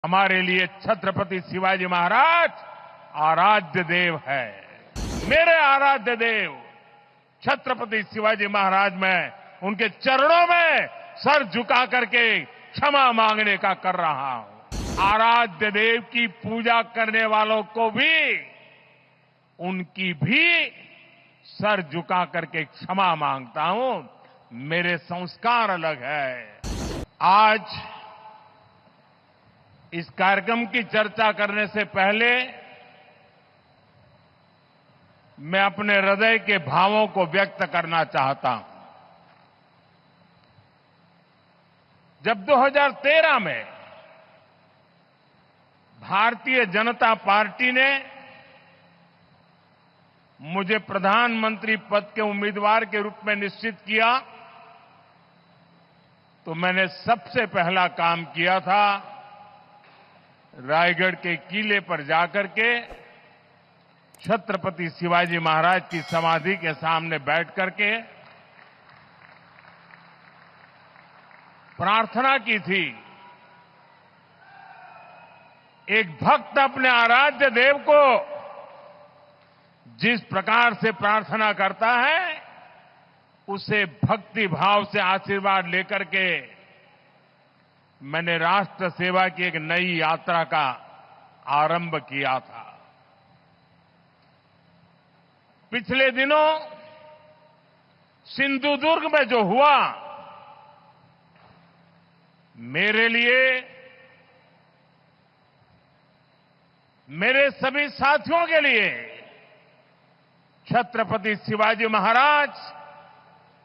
हमारे लिए छत्रपति शिवाजी महाराज आराध्य देव है। मेरे आराध्य देव छत्रपति शिवाजी महाराज, मैं उनके चरणों में सर झुका करके क्षमा मांगने का कर रहा हूं। आराध्य देव की पूजा करने वालों को भी, उनकी भी सर झुका करके क्षमा मांगता हूं। मेरे संस्कार अलग है। आज इस कार्यक्रम की चर्चा करने से पहले मैं अपने हृदय के भावों को व्यक्त करना चाहता हूं। जब 2013 में भारतीय जनता पार्टी ने मुझे प्रधानमंत्री पद के उम्मीदवार के रूप में निश्चित किया, तो मैंने सबसे पहला काम किया था रायगढ़ के किले पर जाकर के छत्रपति शिवाजी महाराज की समाधि के सामने बैठ करके प्रार्थना की थी। एक भक्त अपने आराध्य देव को जिस प्रकार से प्रार्थना करता है, उसे भक्ति भाव से आशीर्वाद लेकर के मैंने राष्ट्र सेवा की एक नई यात्रा का आरंभ किया था। पिछले दिनों सिंधुदुर्ग में जो हुआ, मेरे लिए, मेरे सभी साथियों के लिए छत्रपति शिवाजी महाराज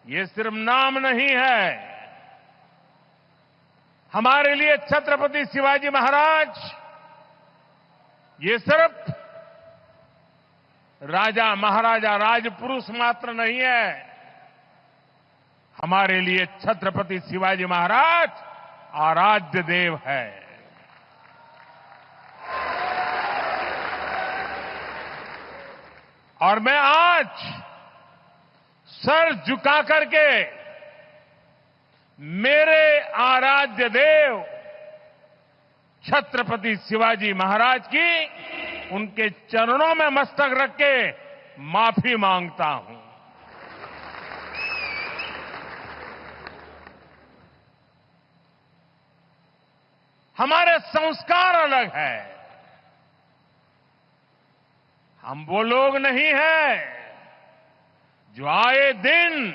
ये सिर्फ नाम नहीं है। हमारे लिए छत्रपति शिवाजी महाराज ये सिर्फ राजा महाराजा राजपुरुष मात्र नहीं है। हमारे लिए छत्रपति शिवाजी महाराज आराध्य देव है। और मैं आज सर झुका करके मेरे आराध्य देव छत्रपति शिवाजी महाराज की, उनके चरणों में मस्तक रख के माफी मांगता हूं। हमारे संस्कार अलग है। हम वो लोग नहीं हैं जो आए दिन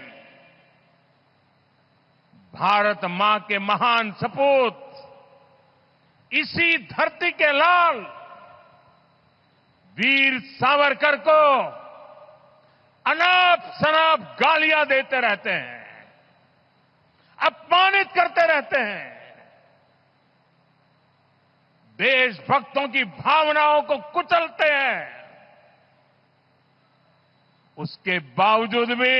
भारत मां के महान सपूत, इसी धरती के लाल वीर सावरकर को अनाप शनाप गालियां देते रहते हैं, अपमानित करते रहते हैं, देशभक्तों की भावनाओं को कुचलते हैं। उसके बावजूद भी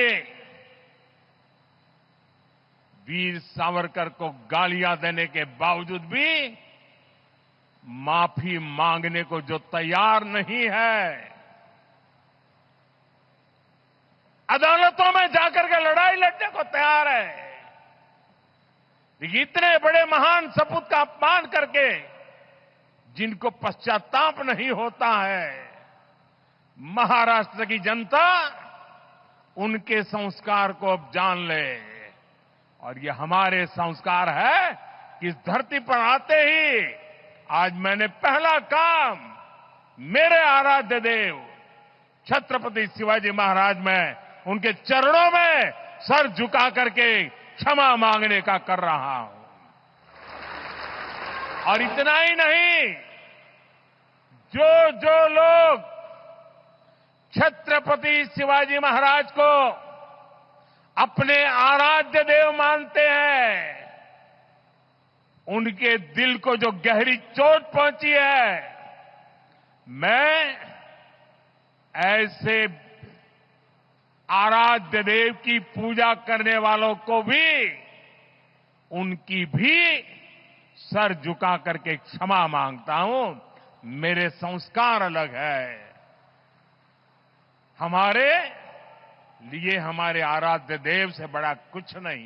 वीर सावरकर को गालियां देने के बावजूद भी माफी मांगने को जो तैयार नहीं है, अदालतों में जाकर के लड़ाई लड़ने को तैयार है, इतने बड़े महान सपूत का अपमान करके जिनको पश्चाताप नहीं होता है, महाराष्ट्र की जनता उनके संस्कार को अब जान ले। और ये हमारे संस्कार है कि इस धरती पर आते ही आज मैंने पहला काम मेरे आराध्य देव छत्रपति शिवाजी महाराज में उनके चरणों में सर झुका करके क्षमा मांगने का कर रहा हूं। और इतना ही नहीं, जो लोग छत्रपति शिवाजी महाराज को अपने आराध्य देव मानते हैं, उनके दिल को जो गहरी चोट पहुंची है, मैं ऐसे आराध्य देव की पूजा करने वालों को भी, उनकी भी सर झुका करके क्षमा मांगता हूं। मेरे संस्कार अलग है। हमारे लिए हमारे आराध्य देव से बड़ा कुछ नहीं।